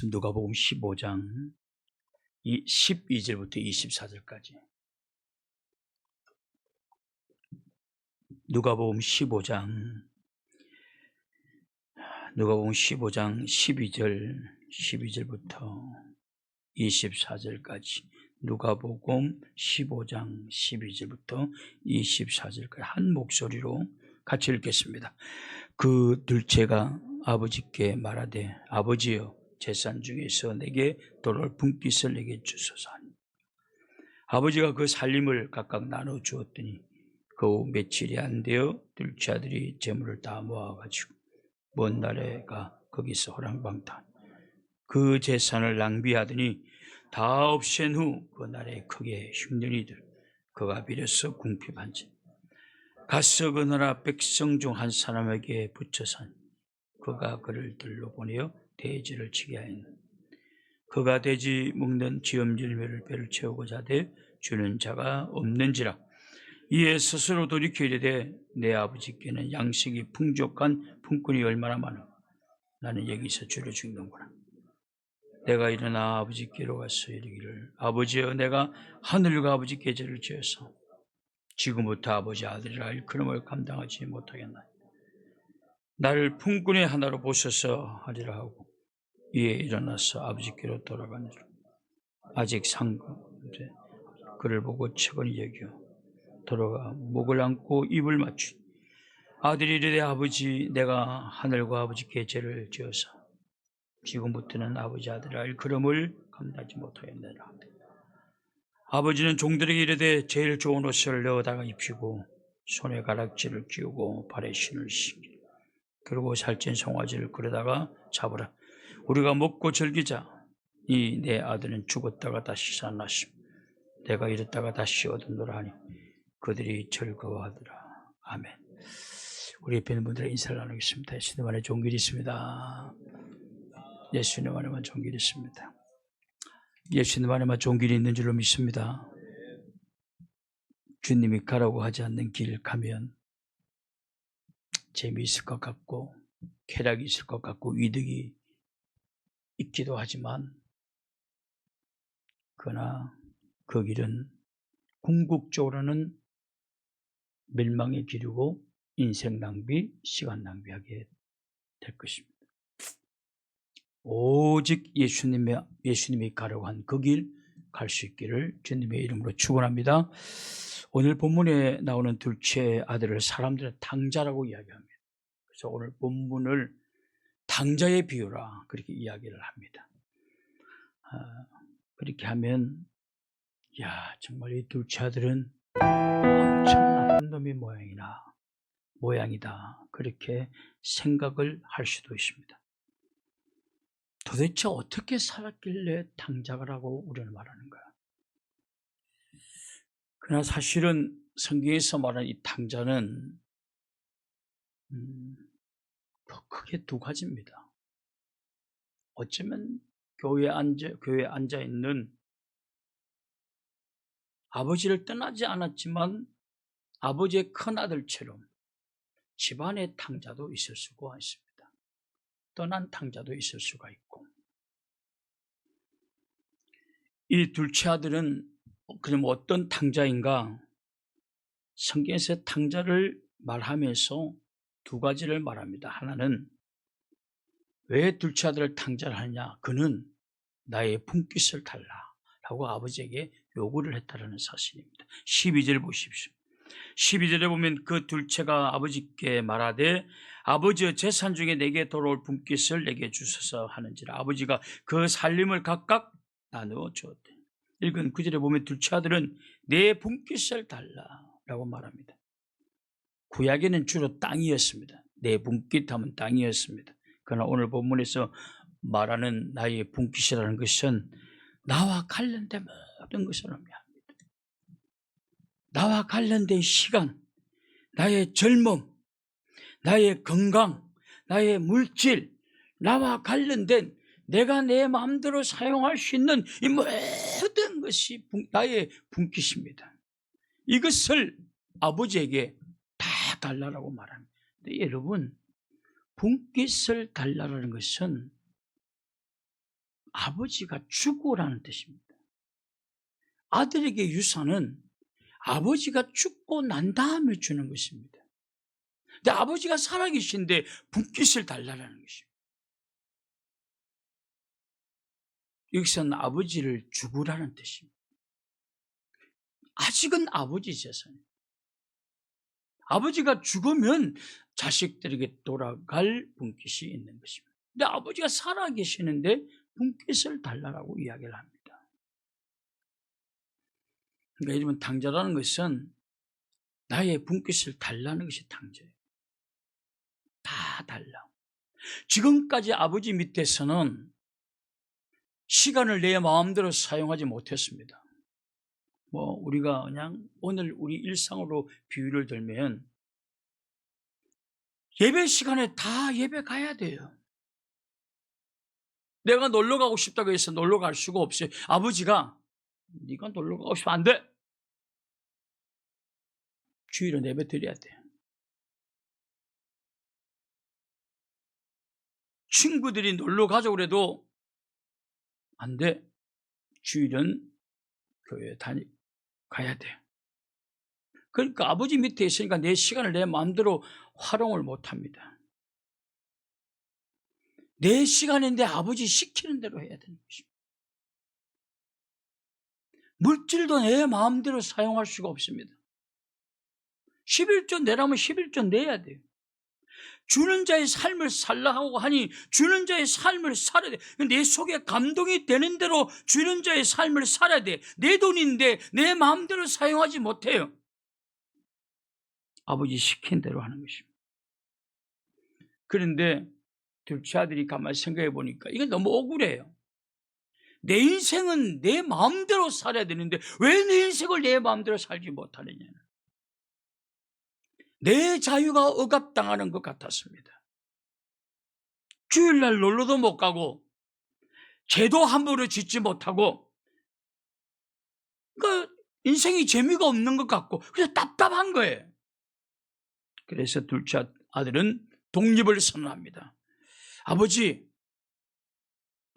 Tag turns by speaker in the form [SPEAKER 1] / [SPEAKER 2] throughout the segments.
[SPEAKER 1] 누가복음 15장 12절부터 24절까지. 누가복음 15장 12절부터 24절까지. 누가복음 15장 12절부터 24절까지 한 목소리로 같이 읽겠습니다. 그 둘째가 아버지께 말하되 아버지여 재산 중에서 내게 돌아올 분깃을 내게 주소서 하니 아버지가 그 살림을 각각 나눠 주었더니 그 후 며칠이 안 되어 둘째 아들이 재물을 다 모아가지고 먼 나라에 가 거기서 호랑방탕 그 재산을 낭비하더니 다 없앤 후 그 나라에 크게 힘든 이들 그가 비려서 궁핍한지 가서 그 나라 백성 중 한 사람에게 붙여서 그가 그를 들러 보내어 돼지를 치게 하였노. 그가 돼지 먹는 지엄질매를 배를 채우고자 하되 주는 자가 없는지라. 이에 스스로 돌이켜 이르되 내 아버지께는 양식이 풍족한 품꾼이 얼마나 많아. 나는 여기서 주를 죽는구나. 내가 일어나 아버지께로 가서 이르기를 아버지여 내가 하늘과 아버지께 죄를 지어서 지금부터 아버지 아들이라 일컬음을 감당하지 못하겠나니 나를 품꾼의 하나로 보셔서 하리라 하고 이에 일어나서 아버지께로 돌아가니라. 아직 상관데 그를 보고 측은히 여겨 돌아가 목을 안고 입을 맞추니 아들이 이르되 아버지 내가 하늘과 아버지께 죄를 지어서 지금부터는 아버지 아들이라 일컬음을 감당하지 못하겠느라. 아버지는 종들에게 이르되 제일 좋은 옷을 넣어다가 입히고 손에 가락지를 끼우고 발에 신을 신기라. 그리고 살찐 송아지를 끌어다가 잡으라. 우리가 먹고 즐기자. 이 내 아들은 죽었다가 다시 살아나심 내가 이랬다가 다시 얻었노라 하니 그들이 즐거워하더라. 아멘. 우리 옆에 있는 분들의 인사를 나누겠습니다. 예수님 안에 좋은 길이 있습니다. 예수님 안에만 좋은 길이 있습니다. 예수님 안에만 좋은 길이 있는 줄로 믿습니다. 주님이 가라고 하지 않는 길 가면 재미있을 것 같고 쾌락이 있을 것 같고 이득이 있기도 하지만 그러나 그 길은 궁극적으로는 멸망의 길이고 인생 낭비, 시간 낭비하게 될 것입니다. 오직 예수님이 가려고 한 그 길 갈 수 있기를 주님의 이름으로 축원합니다. 오늘 본문에 나오는 둘째 아들을 사람들은 당자라고 이야기합니다. 그래서 오늘 본문을 당자의 비유라 그렇게 이야기를 합니다. 그렇게 하면 야 정말 이 둘째 아들은 엄청 나쁜 놈이 모양이다 그렇게 생각을 할 수도 있습니다. 도대체 어떻게 살았길래 당자라고 우리는 말하는 거야? 그러나 사실은 성경에서 말하는 이 당자는 더 크게 두 가지입니다. 어쩌면 교회에 앉아 있는 아버지를 떠나지 않았지만 아버지의 큰아들처럼 집안의 당자도 있을 수가 있습니다. 떠난 당자도 있을 수가 있고 이 둘째 아들은 그럼 어떤 당자인가? 성경에서 당자를 말하면서 두 가지를 말합니다. 하나는 왜 둘째 아들을 당자를 하냐? 그는 나의 품깃을 달라라고 아버지에게 요구를 했다는 사실입니다. 12절 보십시오. 12절에 보면 그 둘째가 아버지께 말하되 아버지의 재산 중에 내게 돌아올 분깃을 내게 주소서 하는지라. 아버지가 그 살림을 각각 나누어 주었대. 읽은 9절에 보면 둘째 아들은 내 분깃을 달라라고 말합니다. 구약에는 주로 땅이었습니다. 내 분깃 하면 땅이었습니다. 그러나 오늘 본문에서 말하는 나의 분깃이라는 것은 나와 관련된 모든 것을 의미합니다. 나와 관련된 시간, 나의 젊음, 나의 건강, 나의 물질, 나와 관련된 내가 내 마음대로 사용할 수 있는 이 모든 것이 나의 분깃입니다. 이것을 아버지에게 다 달라고 말합니다. 근데 여러분, 분깃을 달라는 것은 아버지가 죽으라는 뜻입니다. 아들에게 유산은 아버지가 죽고 난 다음에 주는 것입니다. 근데 아버지가 살아계신데 분깃을 달라는 것입니다. 여기서는 아버지를 죽으라는 뜻입니다. 아직은 아버지 재산이에요. 아버지가 죽으면 자식들에게 돌아갈 분깃이 있는 것입니다. 근데 아버지가 살아계시는데 분깃을 달라고 이야기를 합니다. 그러니까 여러분, 탕자라는 것은 나의 분깃을 달라는 것이 탕자예요. 다 달라. 지금까지 아버지 밑에서는 시간을 내 마음대로 사용하지 못했습니다. 우리가 그냥 오늘 우리 일상으로 비유를 들면 예배 시간에 다 예배 가야 돼요. 내가 놀러 가고 싶다고 해서 놀러 갈 수가 없어요. 아버지가 네가 놀러 가고 싶으면 안 돼. 주일은 예배 드려야 돼. 친구들이 놀러 가자고 그래도 안 돼. 주일은 교회에 가야 돼. 그러니까 아버지 밑에 있으니까 내 시간을 내 마음대로 활용을 못합니다. 내 시간인데 아버지 시키는 대로 해야 되는 것입니다. 물질도 내 마음대로 사용할 수가 없습니다. 11조 내라면 11조 내야 돼요. 주는 자의 삶을 살라고 하니 주는 자의 삶을 살아야 돼. 내 속에 감동이 되는 대로 주는 자의 삶을 살아야 돼. 내 돈인데 내 마음대로 사용하지 못해요. 아버지 시킨 대로 하는 것입니다. 그런데 둘째 아들이 가만히 생각해 보니까 이게 너무 억울해요. 내 인생은 내 마음대로 살아야 되는데 왜 내 인생을 내 마음대로 살지 못하느냐. 내 자유가 억압당하는 것 같았습니다. 주일날 놀러도 못 가고 죄도 함부로 짓지 못하고 그러니까 인생이 재미가 없는 것 같고 그래서 답답한 거예요. 그래서 둘째 아들은 독립을 선언합니다. 아버지,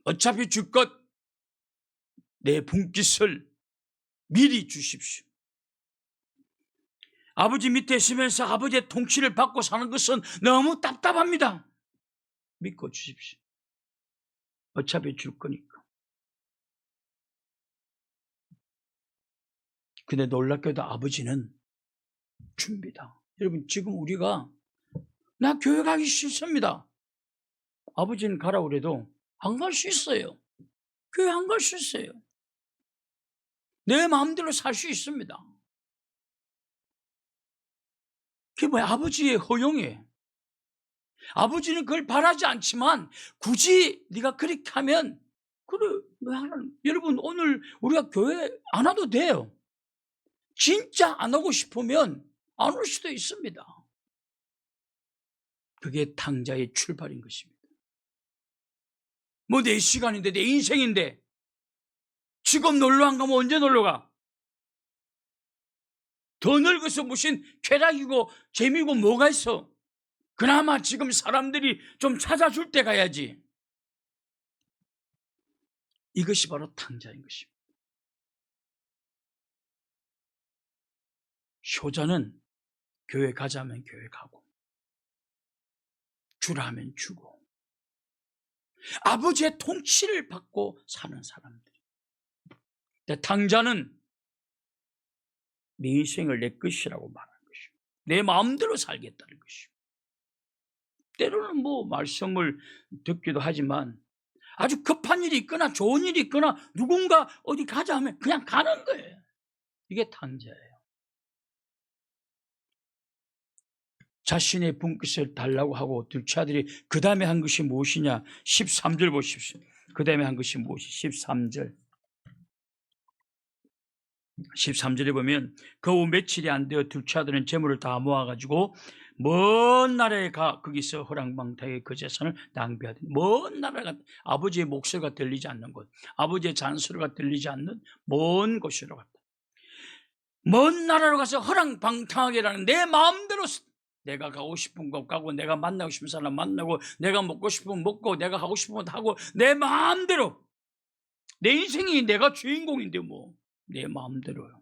[SPEAKER 1] 어차피 줄 것 내 분깃을 미리 주십시오. 아버지 밑에 있으면서 아버지의 통치를 받고 사는 것은 너무 답답합니다. 믿고 주십시오. 어차피 줄 거니까. 근데 놀랍게도 아버지는 줍니다. 여러분, 지금 우리가 나 교회 가기 싫습니다. 아버지는 가라고 그래도 안 갈 수 있어요. 교회 안 갈 수 있어요. 내 마음대로 살 수 있습니다. 그게 뭐야? 아버지의 허용이에요. 아버지는 그걸 바라지 않지만 굳이 네가 그렇게 하면 그래, 여러분 오늘 우리가 교회 안 와도 돼요. 진짜 안 오고 싶으면 안 올 수도 있습니다. 그게 탕자의 출발인 것입니다. 내 시간인데 내 인생인데 지금 놀러 안 가면 언제 놀러 가? 더 늙어서 무슨 쾌락이고 재미고 뭐가 있어? 그나마 지금 사람들이 좀 찾아줄 때 가야지. 이것이 바로 탕자인 것입니다. 효자는 교회 가자면 교회 가고 주라 하면 주고 아버지의 통치를 받고 사는 사람들. 탕자는 내 인생을 내 것이라고 말하는 것이고 내 마음대로 살겠다는 것이고 때로는 말씀을 듣기도 하지만 아주 급한 일이 있거나 좋은 일이 있거나 누군가 어디 가자 하면 그냥 가는 거예요. 이게 탕자예요. 자신의 분깃을 달라고 하고 둘째 아들이 그 다음에 한 것이 무엇이냐? 13절 보십시오. 그 다음에 한 것이 무엇이? 13절에 보면 겨우 며칠이 안 되어 둘째 아들은 재물을 다 모아가지고 먼 나라에 가 거기서 허랑방탕하게 그 재산을 낭비하더니 먼 나라가 아버지의 목소리가 들리지 않는 곳, 아버지의 잔소리가 들리지 않는 먼 곳으로 갔다. 먼 나라로 가서 허랑방탕하게라는 내 마음대로 내가 가고 싶은 곳 가고 내가 만나고 싶은 사람 만나고 내가 먹고 싶으면 먹고 내가 하고 싶으면 하고 내 마음대로 내 인생이 내가 주인공인데 뭐 내 마음대로요.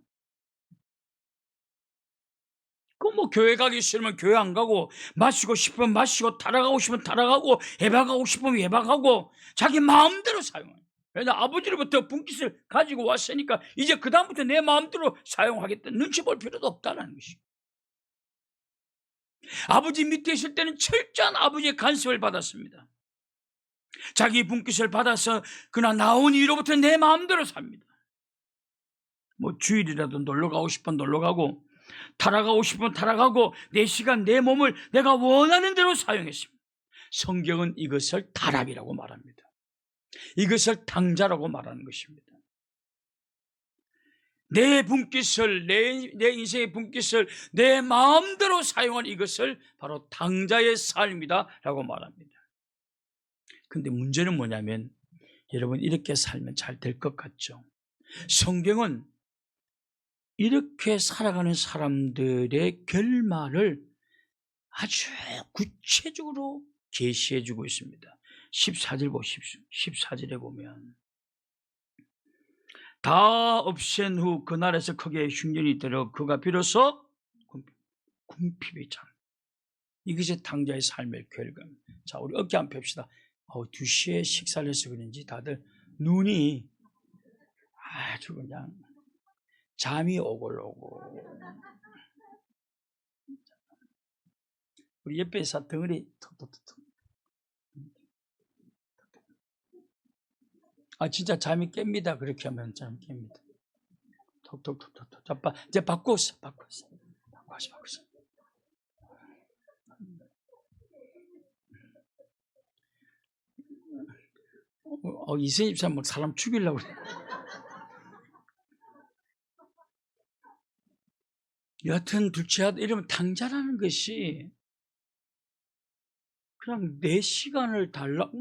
[SPEAKER 1] 그 뭐 교회 가기 싫으면 교회 안 가고, 마시고 싶으면 마시고, 타락하고 싶으면 타락하고, 예박하고 싶으면 예박하고, 자기 마음대로 사용해요. 왜냐, 아버지로부터 분깃을 가지고 왔으니까 이제 그 다음부터 내 마음대로 사용하겠다. 눈치 볼 필요도 없다는 것이죠. 아버지 밑에 있을 때는 철저한 아버지의 간섭을 받았습니다. 자기 분깃을 받아서 그러나 나온 이로부터 내 마음대로 삽니다. 뭐 주일이라도 놀러 가고 싶으면 놀러 가고, 타락하고 싶으면 타락하고, 내 시간 내 몸을 내가 원하는 대로 사용했습니다. 성경은 이것을 타락이라고 말합니다. 이것을 당자라고 말하는 것입니다. 내 분깃을, 내 인생의 분깃을 내 마음대로 사용한 이것을 바로 당자의 삶이다 라고 말합니다. 근데 문제는 뭐냐면, 여러분 이렇게 살면 잘 될 것 같죠? 성경은 이렇게 살아가는 사람들의 결말을 아주 구체적으로 계시해 주고 있습니다. 14절 보십시오. 14절에 보면, 다 없앤 후 그날에서 크게 흉년이 들어 그가 비로소 궁핍이 참. 이것이 당자의 삶의 결과입니다. 자, 우리 어깨 한번 펴봅시다. 2시에 식사를 해서 그런지 다들 눈이 아주 그냥 잠이 오글오글. 우리 옆에서 덩어리 톡톡톡. 진짜 잠이 깹니다. 그렇게 하면 잠이 깹니다. 톡톡톡톡. 자, 이제 바꿨어. 이선희 집사님 뭐 사람 죽이려고 그래. 여하튼 둘째 아들 이러면 당자라는 것이 그냥 내 시간을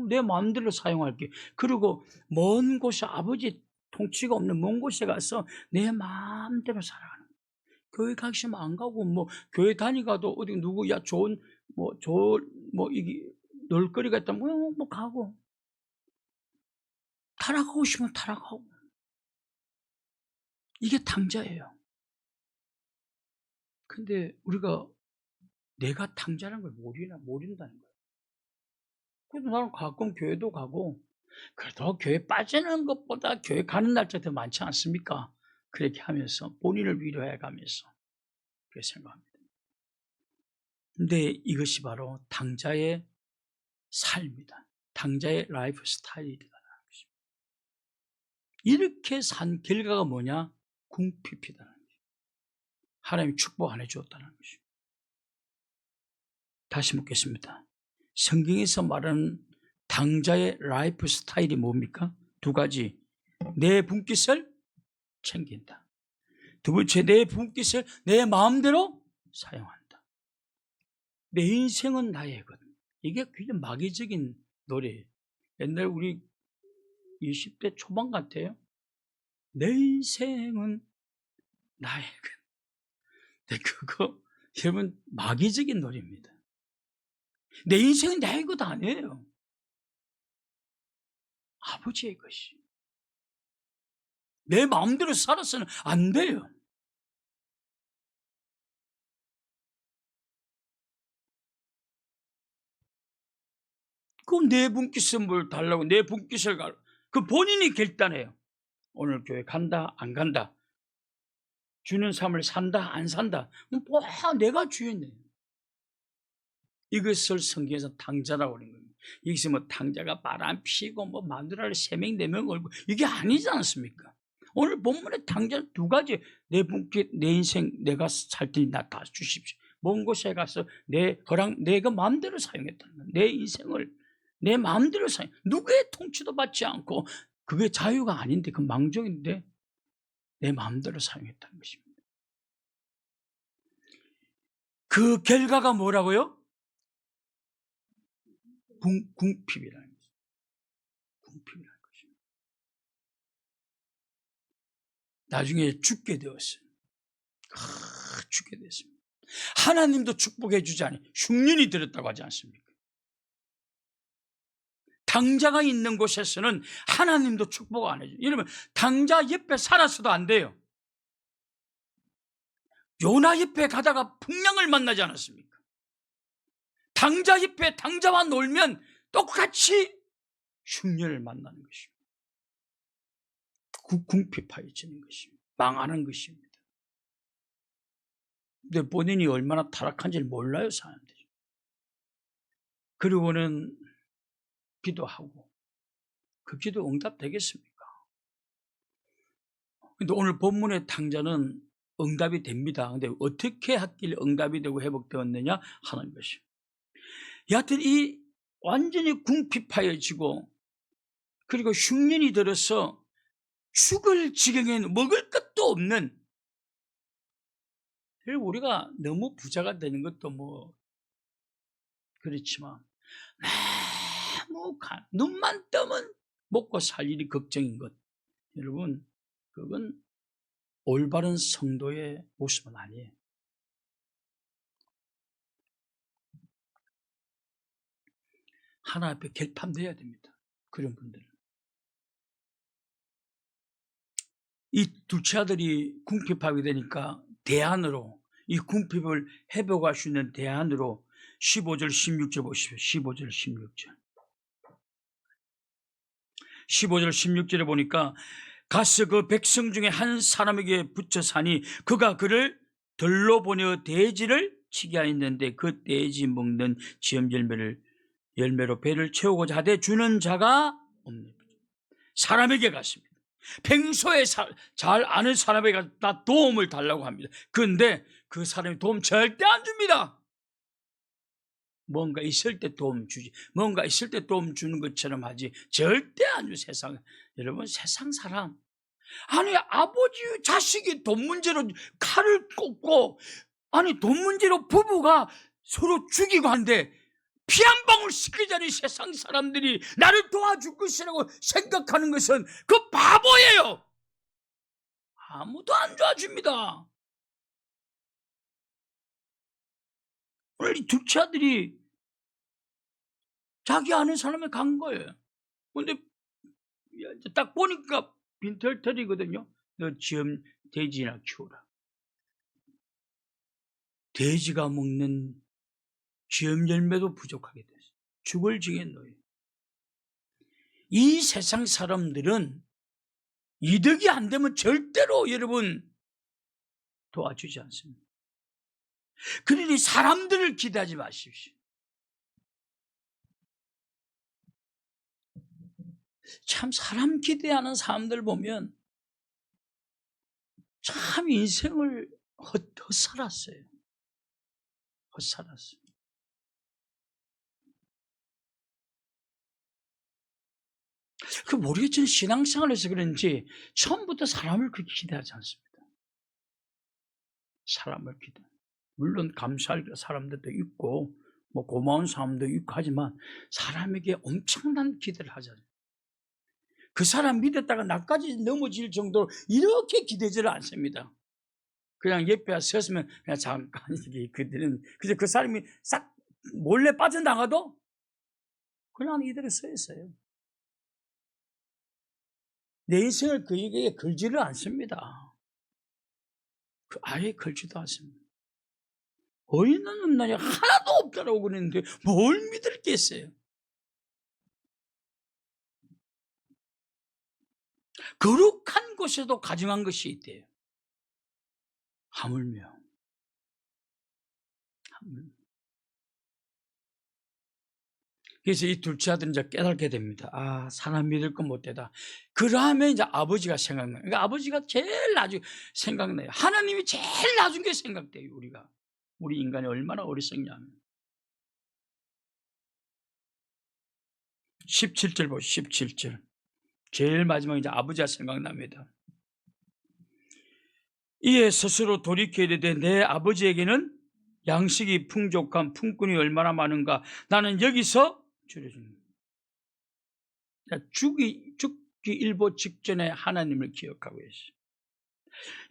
[SPEAKER 1] 내 마음대로 사용할게. 그리고 먼 곳에, 아버지 통치가 없는 먼 곳에 가서 내 마음대로 살아가는 거예요. 교회 가기 싫으면 안 가고, 뭐 교회 다니가도 어디 누구 좋은 이게 놀거리가 있다면 뭐 가고, 타락하고 싶으면 타락하고. 이게 당자예요. 근데 우리가 내가 당자라는 걸 모른다는 거예요. 그래도 나는 가끔 교회도 가고, 그래도 교회 빠지는 것보다 교회 가는 날짜 더 많지 않습니까? 그렇게 하면서 본인을 위로해 가면서 그렇게 생각합니다. 근데 이것이 바로 당자의 삶이다. 당자의 라이프 스타일이다. 이렇게 산 결과가 뭐냐? 궁핍이다는 거죠. 하나님이 축복 안 해주었다는 것이죠. 다시 묻겠습니다. 성경에서 말하는 당자의 라이프 스타일이 뭡니까? 2가지. 내 분깃을 챙긴다. 2번째, 내 분깃을 내 마음대로 사용한다. 내 인생은 나의 것. 이게 굉장히 마귀적인 노래예요. 옛날 우리 20대 초반 같아요. 내 인생은 나의 것. 근데 그거 여러분 마귀적인 노래입니다. 내 인생은 나의 것 아니에요. 아버지의 것이. 내 마음대로 살아서는 안 돼요. 그럼 내 분깃을 뭘 달라고, 내 분깃을 그 본인이 결단해요. 오늘 교회 간다, 안 간다. 주는 삶을 산다, 안 산다. 뭐 내가 주인이에요. 이것을 성경에서 당자라고 하는 겁니다. 여기서 뭐 당자가 바람 피고 뭐 마누라를 3명, 4명 걸고 이게 아니지 않습니까? 오늘 본문에 당자 2가지. 내 분깃, 내 인생 내가 살 테니 나 다 주십시오. 먼 곳에 가서 내가 마음대로 사용했다는 거예요. 내 인생을 내 마음대로 사용. 누구의 통치도 받지 않고, 그게 자유가 아닌데, 그 망정인데 내 마음대로 사용했다는 것입니다. 그 결과가 뭐라고요? 궁핍이라는 것입니다. 궁핍이라는 것입니다. 나중에 죽게 되었어요. 죽게 됐습니다. 하나님도 축복해 주지 않아요. 흉년이 들었다고 하지 않습니까? 당자가 있는 곳에서는 하나님도 축복 안 해줘요. 여러분, 당자 옆에 살았어도 안 돼요. 요나 옆에 가다가 풍랑을 만나지 않았습니까? 당자 옆에 당자와 놀면 똑같이 흉년을 만나는 것입니다. 궁핍하여지는 것입니다. 망하는 것입니다. 근데 본인이 얼마나 타락한지를 몰라요, 사람들이. 그리고는 기도하고 그 기도 응답되겠습니까? 근데 오늘 본문의 당자는 응답이 됩니다. 근데 어떻게 했길래 응답이 되고 회복되었느냐 하는 것이에요. 여하튼 이 완전히 궁핍하여지고 그리고 흉년이 들어서 죽을 지경에 먹을 것도 없는, 우리가 너무 부자가 되는 것도 뭐 그렇지만 너무 눈만 뜨면 먹고 살 일이 걱정인 것, 여러분, 그건 올바른 성도의 모습은 아니에요. 하나 앞에 결판돼야 됩니다. 그런 분들은. 이 둘째 아들이 궁핍하게 되니까 대안으로, 이 궁핍을 회복할 수 있는 대안으로 15절 16절 보십시오. 15절 16절 15절 16절에 보니까 가서 그 백성 중에 한 사람에게 붙여 사니 그가 그를 들로 보내어 돼지를 치게 하였는데 그 돼지 먹는 지엄 열매로 배를 채우고자 하되 주는 자가 없는 사람에게 갔습니다. 평소에 잘 아는 사람에게 다 도움을 달라고 합니다. 그런데 그 사람이 도움 절대 안 줍니다. 뭔가 있을 때 도움 주지, 뭔가 있을 때 도움 주는 것처럼 하지 절대 안 줘. 세상, 여러분, 세상 사람, 아니 아버지 자식이 돈 문제로 칼을 꽂고, 아니 돈 문제로 부부가 서로 죽이고 한데 피 한 방울 씻기지 않은 세상 사람들이 나를 도와줄 것이라고 생각하는 것은 그 바보예요. 아무도 안 도와줍니다. 오늘 이 둘째 아들이 자기 아는 사람에 간 거예요. 근데 딱 보니까 빈털털이거든요. 너 지금 돼지나 키워라. 돼지가 먹는 지엄 열매도 부족하게 됐어요. 죽을 지경에 놓여요. 이 세상 사람들은 이득이 안 되면 절대로 여러분 도와주지 않습니다. 그러니 사람들을 기대하지 마십시오. 참 사람 기대하는 사람들 보면 참 인생을 헛살았어요. 헛살았어요. 그 모르겠지만 신앙생활에서 그런지 처음부터 사람을 그렇게 기대하지 않습니다. 사람을 기대. 물론 감사할 사람들도 있고 뭐 고마운 사람도 있고 하지만 사람에게 엄청난 기대를 하잖아요. 그 사람 믿었다가 나까지 넘어질 정도로 이렇게 기대지를 않습니다. 그냥 옆에 섰으면 그냥 잠깐 그들은 그저 그 사람이 싹 몰래 빠져나가도 그냥 이대로 서 있어요. 내 인생을 그에게 걸지를 않습니다. 아예 걸지도 않습니다. 보이는 음란이 하나도 없다라고 그랬는데 뭘 믿을 게 있어요? 거룩한 곳에도 가증한 것이 있대요. 하물며. 그래서 이 둘째 아들은 이제 깨닫게 됩니다. 아, 사람 믿을 건 못되다. 그러면 이제 아버지가 생각나요. 그러니까 아버지가 제일 나중에 생각나요. 하나님이 제일 나중에 생각돼요. 우리 인간이 얼마나 어리석냐면 17절 보시죠. 17절 제일 마지막에 이제 아버지가 생각납니다. 이에 스스로 돌이켜 이르되 내 아버지에게는 양식이 풍족한 품꾼이 얼마나 많은가. 나는 여기서 줄여줍니다. 죽기 일보 직전에 하나님을 기억하고 있어요.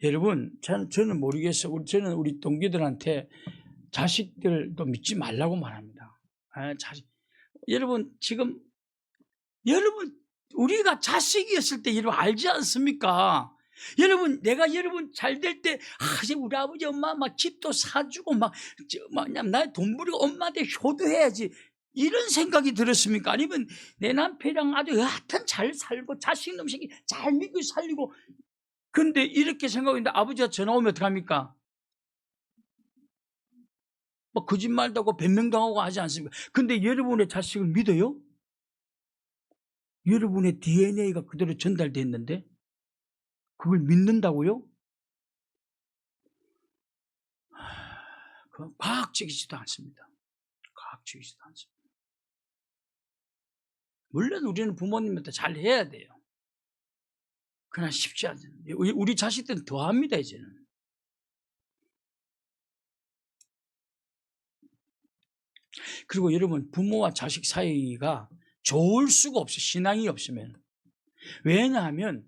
[SPEAKER 1] 여러분, 저는 모르겠어요. 저는 우리 동기들한테 자식들도 믿지 말라고 말합니다. 여러분, 지금 여러분, 우리가 자식이었을 때 여러분 알지 않습니까? 여러분, 내가 여러분 잘 될 때, 이제 우리 아버지 엄마 막 집도 사주고 나의 돈 벌이고 엄마한테 효도해야지. 이런 생각이 들었습니까? 아니면 내 남편이랑 아주 여하튼 잘 살고 자식 놈식이 잘 믿고 살리고. 근데 이렇게 생각했는데 아버지가 전화 오면 어떡합니까? 뭐 거짓말도 하고 변명당하고 하지 않습니까? 근데 여러분의 자식을 믿어요? 여러분의 DNA가 그대로 전달됐는데 그걸 믿는다고요? 그건 과학적이지도 않습니다. 과학적이지도 않습니다. 물론 우리는 부모님한테 잘 해야 돼요. 그러나 쉽지 않아요. 우리 자식들은 더 합니다, 이제는. 그리고 여러분, 부모와 자식 사이가 좋을 수가 없어요. 신앙이 없으면. 왜냐하면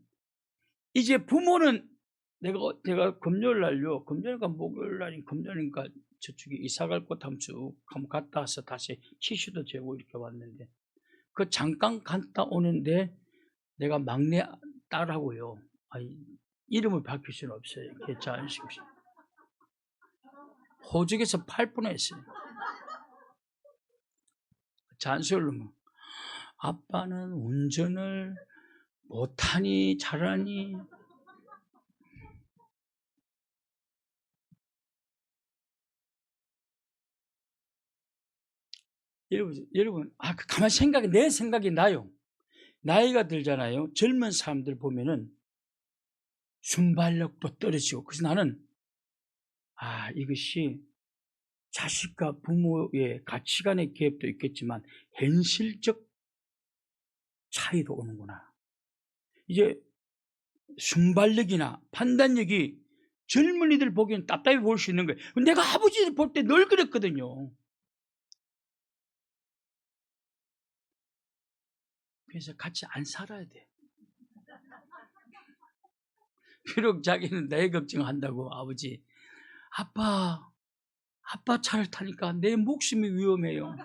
[SPEAKER 1] 이제 부모는 내가 금요일 날요. 금요일과 목요일 날인 금요일이니까 저쪽에 이사 갈 곳 한번 갔다 와서 다시 치수도 재고 이렇게 왔는데 그 잠깐 갔다 오는데 내가 막내 딸하고요. 이름을 바뀔 수는 없어요. 괜찮으시고 호적에서 팔 뻔했어요. 잔소리로 뭐 아빠는 운전을 못하니 잘하니. 여러분, 가만히 내 생각이 나요. 나이가 들잖아요. 젊은 사람들 보면은 순발력도 떨어지고. 그래서 나는, 이것이 자식과 부모의 가치관의 갭도 있겠지만, 현실적 차이도 오는구나. 이제 순발력이나 판단력이 젊은이들 보기엔 답답해 보일 수 있는 거예요. 내가 아버지를 볼 때 늘 그랬거든요. 그래서 같이 안 살아야 돼. 비록 자기는 내 걱정한다고 아버지, 아빠 차를 타니까 내 목숨이 위험해요.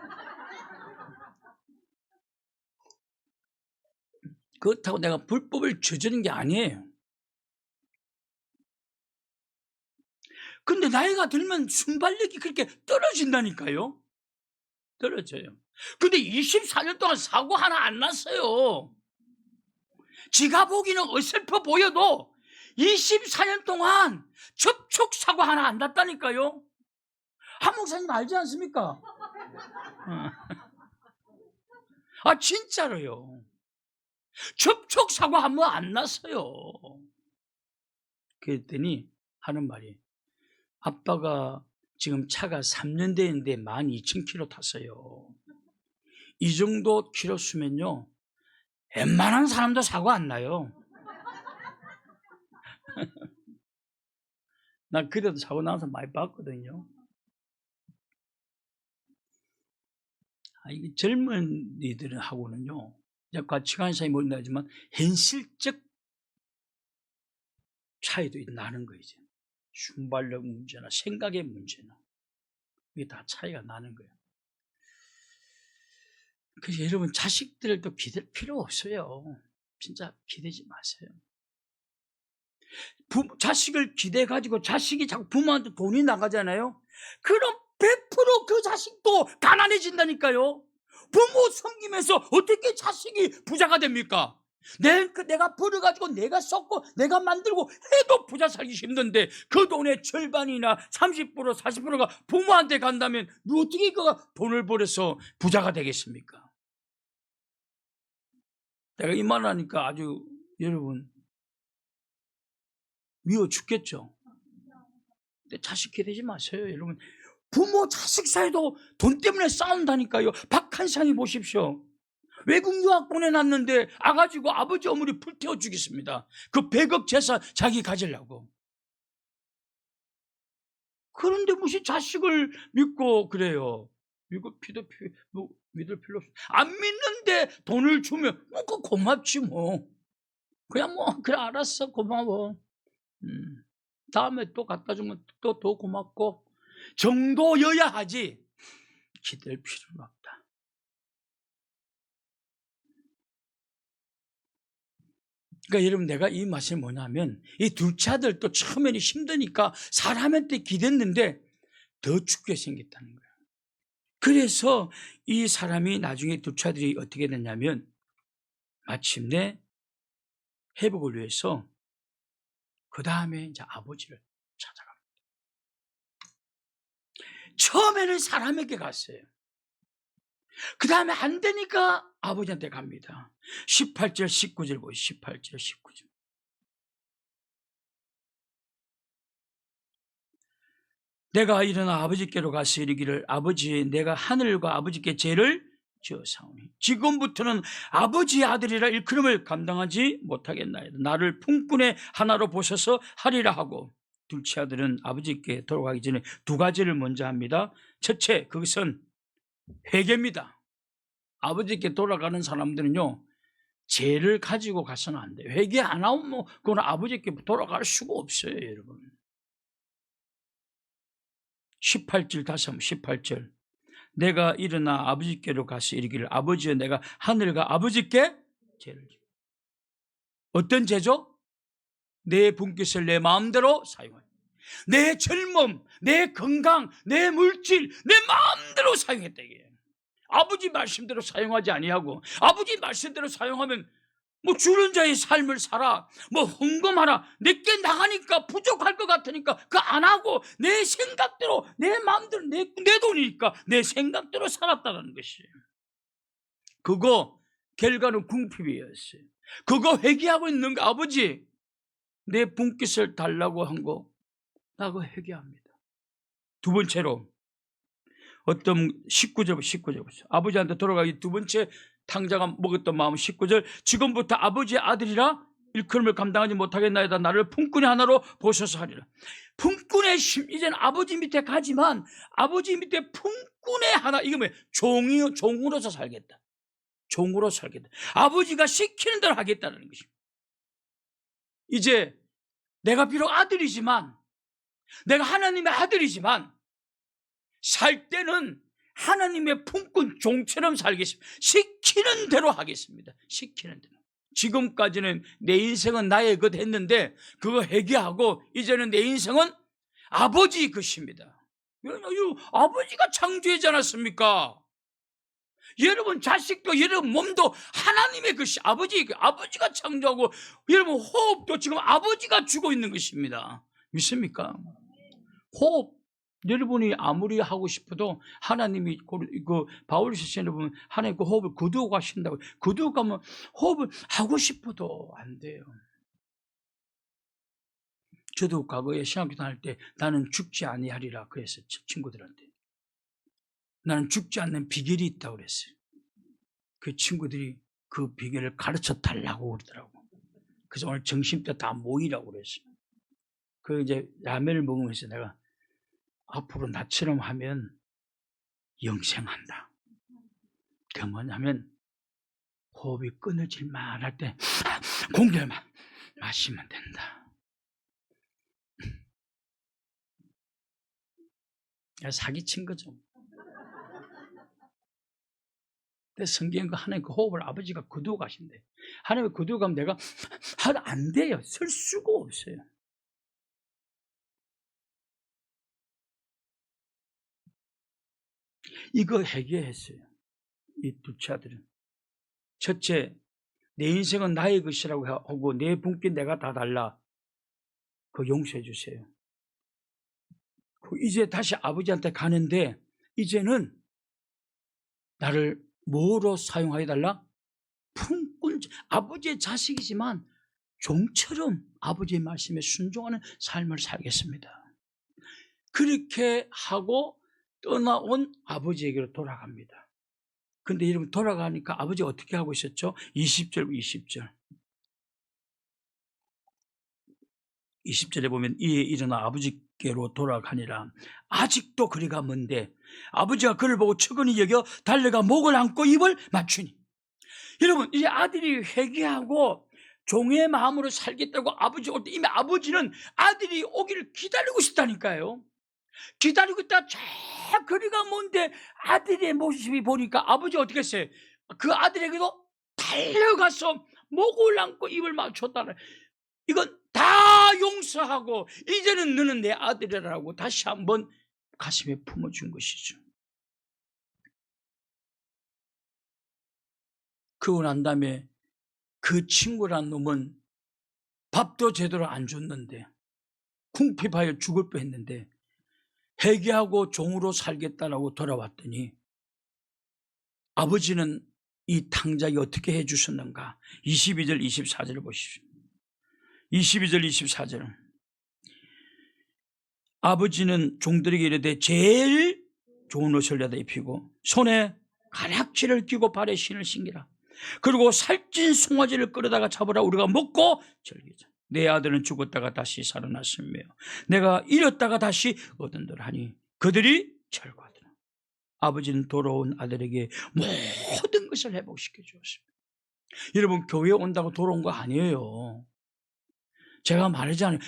[SPEAKER 1] 그렇다고 내가 불법을 저지른 게 아니에요. 근데 나이가 들면 순발력이 그렇게 떨어진다니까요. 떨어져요. 근데 24년 동안 사고 하나 안 났어요. 지가 보기는 어설퍼 보여도 24년 동안 접촉사고 하나 안 났다니까요. 한 목사님 알지 않습니까? 진짜로요. 접촉사고 한 번 안 났어요. 그랬더니 하는 말이, 아빠가 지금 차가 3년 됐는데 12,000km 탔어요. 이 정도 키로 수면요 웬만한 사람도 사고 안 나요. 난 그래도 사고 나서 많이 봤거든요. 이게 젊은이들하고는요 가치관 차이 못 나지만 현실적 차이도 나는 거예요. 순발력 문제나 생각의 문제나 이게 다 차이가 나는 거예요. 그래서 여러분 자식들도 기댈 필요 없어요. 진짜 기대지 마세요. 자식을 기대가지고 자식이 자꾸 부모한테 돈이 나가잖아요. 그럼 100% 그 자식도 가난해진다니까요. 부모 섬기면서 어떻게 자식이 부자가 됩니까? 내가 벌어가지고 내가 썼고 내가 만들고 해도 부자 살기 힘든데 그 돈의 절반이나 30% 40%가 부모한테 간다면 어떻게 그가 돈을 벌어서 부자가 되겠습니까? 내가 이 말 하니까 아주 여러분 미워 죽겠죠. 근데 자식 기대지 마세요. 여러분 부모 자식 사이도 돈 때문에 싸운다니까요. 박한상이 보십시오. 외국 유학 보내놨는데 아가지고 아버지 어머니 불태워 죽였습니다. 그 100억 재산 자기 가지려고. 그런데 무슨 자식을 믿고 그래요. 믿을 필요 없어. 안 믿는데 돈을 주면 그 고맙지 뭐. 그냥 그래 알았어 고마워. 다음에 또 갖다 주면 또 더 고맙고 정도여야 하지 기댈 필요는 없다. 그러니까 여러분, 내가 이 말씀이 뭐냐면, 이 둘째 아들도 처음에는 힘드니까 사람한테 기댔는데 더 죽게 생겼다는 거예요. 그래서 이 사람이 나중에 둘째 아들이 어떻게 됐냐면 마침내 회복을 위해서 그 다음에 이제 아버지를 찾아갑니다. 처음에는 사람에게 갔어요. 그 다음에 안 되니까 아버지한테 갑니다. 18절 19절 보세요. 18절 19절. 내가 일어나 아버지께로 가서 이르기를 아버지, 내가 하늘과 아버지께 죄를 지었사오니 지금부터는 아버지의 아들이라 일컬음을 감당하지 못하겠나이다. 나를 품꾼의 하나로 보셔서 하리라 하고, 둘째 아들은 아버지께 돌아가기 전에 두 가지를 먼저 합니다. 첫째, 그것은 회개입니다. 아버지께 돌아가는 사람들은요, 죄를 가지고 가서는 안 돼요. 회개 안 하면 그건 아버지께 돌아갈 수가 없어요, 여러분. 18절 다시 한번 18절. 내가 일어나 아버지께로 가서 이르기를 아버지여, 내가 하늘과 아버지께 죄를 지어. 어떤 죄죠? 내 분깃을 내 마음대로 사용하여. 내 젊음, 내 건강, 내 물질, 내 마음대로 사용했다 이게. 아버지 말씀대로 사용하지 아니하고, 아버지 말씀대로 사용하면 뭐 주는 자의 삶을 살아, 뭐 헌금하라, 내게 나가니까 부족할 것 같으니까 그거 안 하고 내 생각대로, 내 마음대로, 내 돈이니까 내 생각대로 살았다는 것이에요. 그거 결과는 궁핍이었어요. 그거 회개하고 있는 거, 아버지 내 분깃을 달라고 한 거 나 그거 회개합니다. 두 번째로 어떤 19절 보세요. 아버지한테 돌아가기 두 번째 탕자가 먹었던 마음 19절. 지금부터 아버지의 아들이라 일컬음을 감당하지 못하겠나이다. 나를 품꾼의 하나로 보셔서 하리라. 품꾼의 심, 이제는 아버지 밑에 가지만 아버지 밑에 품꾼의 하나, 이거 뭐예요? 종으로서 살겠다. 종으로 살겠다. 아버지가 시키는 대로 하겠다는 것입니다. 이제 내가 비록 아들이지만, 내가 하나님의 아들이지만 살 때는 하나님의 품꾼 종처럼 살겠습니다. 시키는 대로 하겠습니다. 시키는 대로. 지금까지는 내 인생은 나의 것 했는데 그거 회개하고 이제는 내 인생은 아버지 것입니다. 아버지가 창조하지 않았습니까? 여러분 자식도 여러분 몸도 하나님의 것이 아버지가 창조하고, 여러분 호흡도 지금 아버지가 주고 있는 것입니다. 믿습니까? 호흡, 여러분이 아무리 하고 싶어도 하나님이 바울시스에 보면 하나님 그 호흡을 거두고 가신다고. 거두고 가면 호흡을 하고 싶어도 안 돼요. 저도 과거에 신학교 다닐 때 나는 죽지 아니하리라 그랬어요. 친구들한테. 나는 죽지 않는 비결이 있다고 그랬어요. 그 친구들이 그 비결을 가르쳐 달라고 그러더라고. 그래서 오늘 점심때 다 모이라고 그랬어요. 그 이제 라면을 먹으면서 내가 앞으로 나처럼 하면 영생한다. 그 뭐냐면 호흡이 끊어질 만할 때 공기를 마시면 된다. 사기친 거죠. 근데 성경 하나님 그 호흡을 아버지가 거두어 가신대. 하나님이 거두어 가면 내가 안 돼요. 설 수가 없어요. 이거 회개했어요. 이 둘째 아들은. 첫째, 내 인생은 나의 것이라고 하고 내 분께 내가 다 달라. 그거 용서해 주세요. 이제 다시 아버지한테 가는데 이제는 나를 뭐로 사용하여 달라? 품꾼, 아버지의 자식이지만 종처럼 아버지의 말씀에 순종하는 삶을 살겠습니다. 그렇게 하고 떠나온 아버지에게로 돌아갑니다. 근데 여러분 돌아가니까 아버지가 어떻게 하고 있었죠? 20절에 보면 이에 일어나 아버지께로 돌아가니라. 아직도 거리가 먼데 아버지가 그를 보고 측은히 여겨 달려가 목을 안고 입을 맞추니. 여러분 이제 아들이 회개하고 종의 마음으로 살겠다고 아버지 올 때 이미 아버지는 아들이 오기를 기다리고 있다니까요. 기다리고 있다 저 거리가 먼데 아들의 모습이 보니까 아버지가 어떻게 했어요? 그 아들에게도 달려가서 목을 안고 입을 맞췄다는, 이건 다 용서하고 이제는 너는 내 아들이라고 다시 한번 가슴에 품어준 것이죠. 그러고 난 다음에 그 친구란 놈은 밥도 제대로 안 줬는데 궁핍하여 죽을 뻔했는데 회개하고 종으로 살겠다라고 돌아왔더니 아버지는 이 탕자에게 어떻게 해주셨는가? 22절 24절을 보십시오. 22절 24절은 아버지는 종들에게 이르되 제일 좋은 옷을 내다 입히고 손에 가락지를 끼고 발에 신을 신기라. 그리고 살찐 송아지를 끌어다가 잡으라. 우리가 먹고 즐기자. 내 아들은 죽었다가 다시 살아났으며 내가 잃었다가 다시 얻은들 하니 그들이 절거하더라. 아버지는 돌아온 아들에게 모든 것을 회복시켜 주었습니다. 여러분, 교회 온다고 돌아온 거 아니에요. 제가 말하잖아요.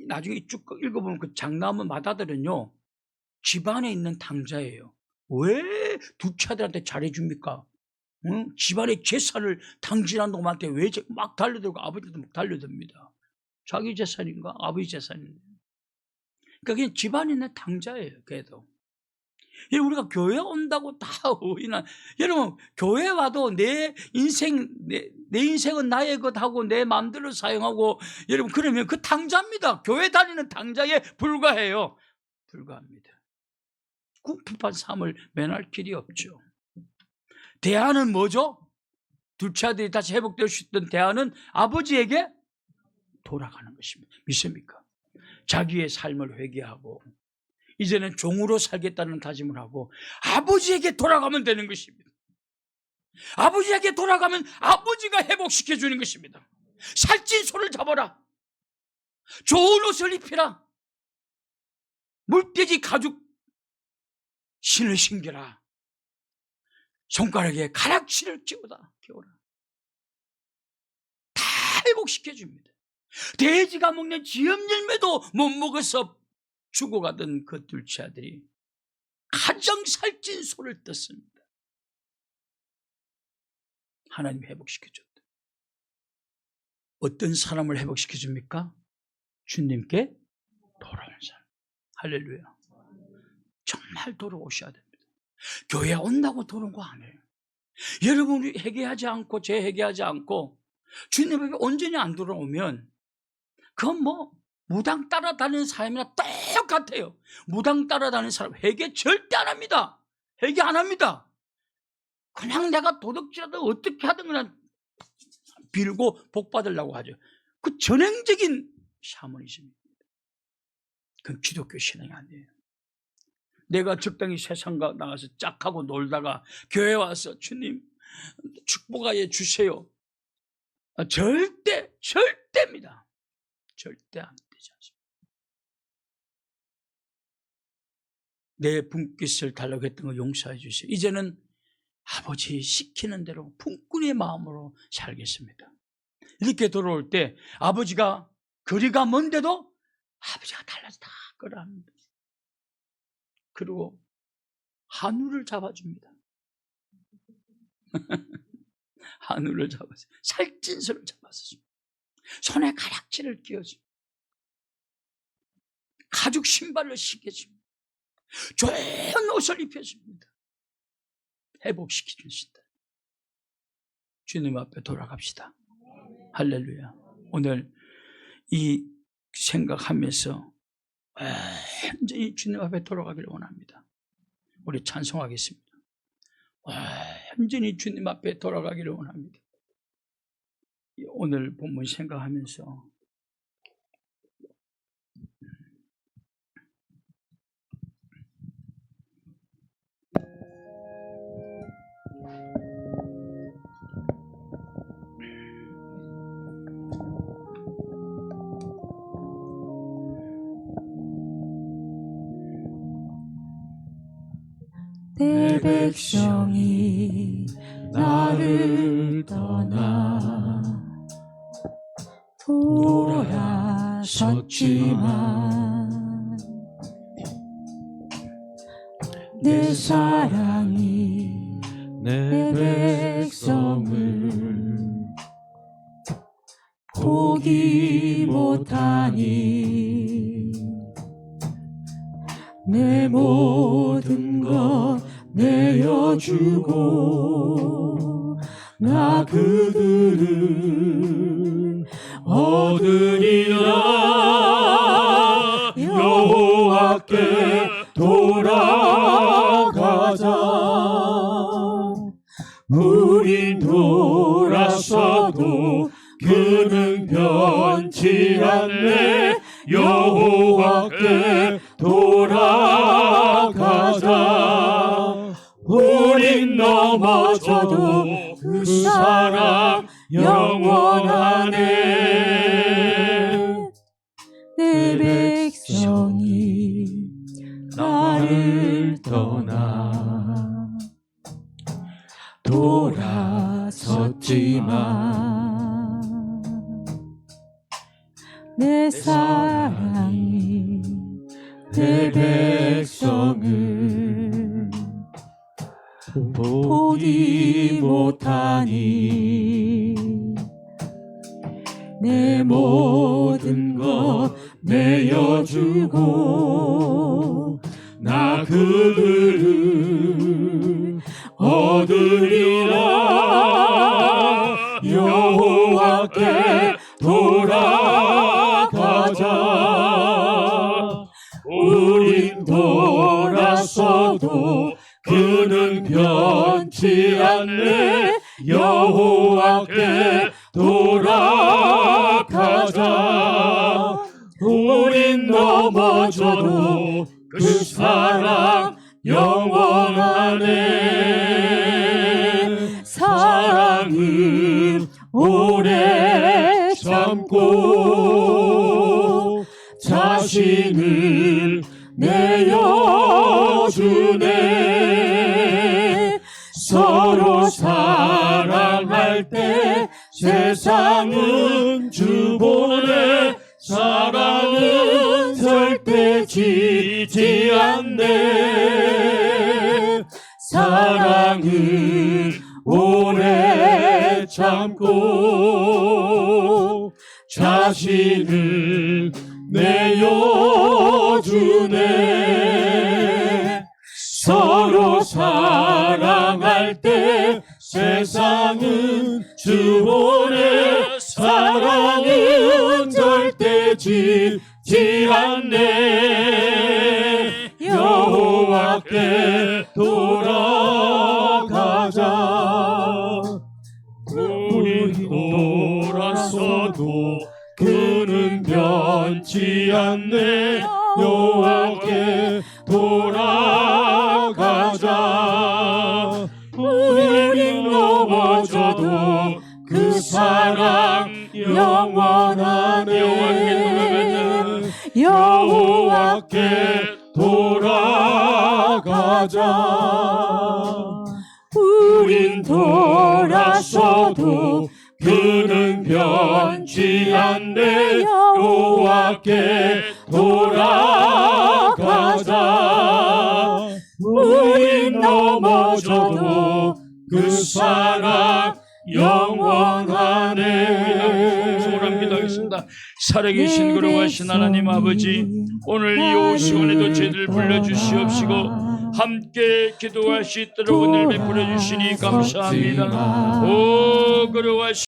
[SPEAKER 1] 나중에 쭉 읽어보면 그 장남은 마다들은요, 집안에 있는 탕자예요. 왜 두 차들한테 잘해줍니까? 응? 집안의 재산을 탕진한 놈한테 왜 막 달려들고 아버지도 막 달려듭니다. 자기 재산인가? 아버지 재산인가? 그러니까 그냥 집안에 있는 탕자예요. 걔도. 우리가 교회 온다고 다 오이나, 여러분, 교회 와도 내 인생은 나의 것하고 내 마음대로 사용하고, 여러분, 그러면 그 탕자입니다. 교회 다니는 탕자에 불과해요. 불과합니다. 궁핍한 삶을 면할 길이 없죠. 대안은 뭐죠? 둘째 아들이 다시 회복될 수 있던 대안은 아버지에게 돌아가는 것입니다. 믿습니까? 자기의 삶을 회개하고 이제는 종으로 살겠다는 다짐을 하고 아버지에게 돌아가면 되는 것입니다. 아버지에게 돌아가면 아버지가 회복시켜 주는 것입니다. 살찐 손을 잡아라. 좋은 옷을 입히라. 물돼지 가죽 신을 신겨라. 손가락에 가락지를 끼워라. 다 회복시켜 줍니다. 돼지가 먹는 지엄 열매도 못 먹어서 죽어가던 그 둘째 아들이 가장 살찐 손을 떴습니다. 하나님 회복시켜줬다. 어떤 사람을 회복시켜줍니까? 주님께 돌아오는 사람. 할렐루야. 정말 돌아오셔야 됩니다. 교회 온다고 돌아온 거 아니에요. 여러분이 회개하지 않고 재회개하지 않고 주님 앞에 온전히 안 돌아오면 그건 뭐 무당 따라다니는 사람이나 똑같아요. 무당 따라다니는 사람 회개 절대 안 합니다. 회개 안 합니다. 그냥 내가 도둑질하든 어떻게 하든 그냥 빌고 복 받으려고 하죠. 그 전형적인 샤머니즘입니다. 그건 기독교 신앙이 아니에요. 내가 적당히 세상과 나가서 짝하고 놀다가 교회 와서 주님 축복하여 주세요. 절대입니다. 절대 안 되지 않습니다. 내 분깃을 달라고 했던 거 용서해 주세요. 이제는 아버지 시키는 대로 품꾼의 마음으로 살겠습니다. 이렇게 돌아올 때 아버지가 거리가 먼데도 아버지가 달라서 다 끌어안습니다. 그리고 한우를 잡아줍니다. 한우를 잡아서 살찐 손을 잡아서 손에 가락지를 끼워줍니다. 가죽 신발을 신겨줍니다. 좋은 옷을 입혀줍니다. 회복시켜주신다. 주님 앞에 돌아갑시다. 할렐루야. 오늘 이 생각하면서 완전히 주님 앞에 돌아가기를 원합니다. 우리 찬송하겠습니다. 완전히 주님 앞에 돌아가기를 원합니다. 오늘 본문 생각하면서
[SPEAKER 2] 내 백성이 나를 떠나 돌아섰지만 내 사랑이 내 백성을 보지 못하니 내 모든 것 내어주고 나 그들을 얻으리라. 여호와께 돌아가자. 우린 돌았어도 그는 변치 않네. 여호와께 돌아가자. 우린 넘어져도 그 사랑 영원하네. 내 백성이 나를 떠나 돌아섰지만 내 사랑이 내 백성을 보지 못하니 내 모든 것 내어주고 나 그들을 얻으리라. 여호와께 돌아가자. 우린 돌았어도 그는 변치 않네. 여호와께 돌아가자. 우린 넘어져도 그 사랑 영원하네. 사랑은 오래 참고 자신을 내어주네. 서로 사랑할 때 세상은 주보네. 사랑은 절대 지지 않네. 사랑은 오래 참고 자신을 내어주네. 서로 사랑할 때 세상은 주보네. 사랑은 절대 지지 않네. 여호와께 돌아가자. 우리 돌았어도 그는 변치 않네. 여호와께 돌아가자. 우린 넘어져도 그 사랑 영원하네. 여호와께 돌아가자. 우린 돌았어도 그는 변치 않네. 여호와께 돌아가자. 우린 넘어져도 그 사랑 영원하네.
[SPEAKER 1] 소원합니다. 하겠습니다. 살아계신 거룩하신 하나님 아버지, 오늘 이 시간에도 저희들 불러주시옵시고 함께 기도할 수 있도록 은혜를 베풀어 주시니 감사합니다. 오 거룩하신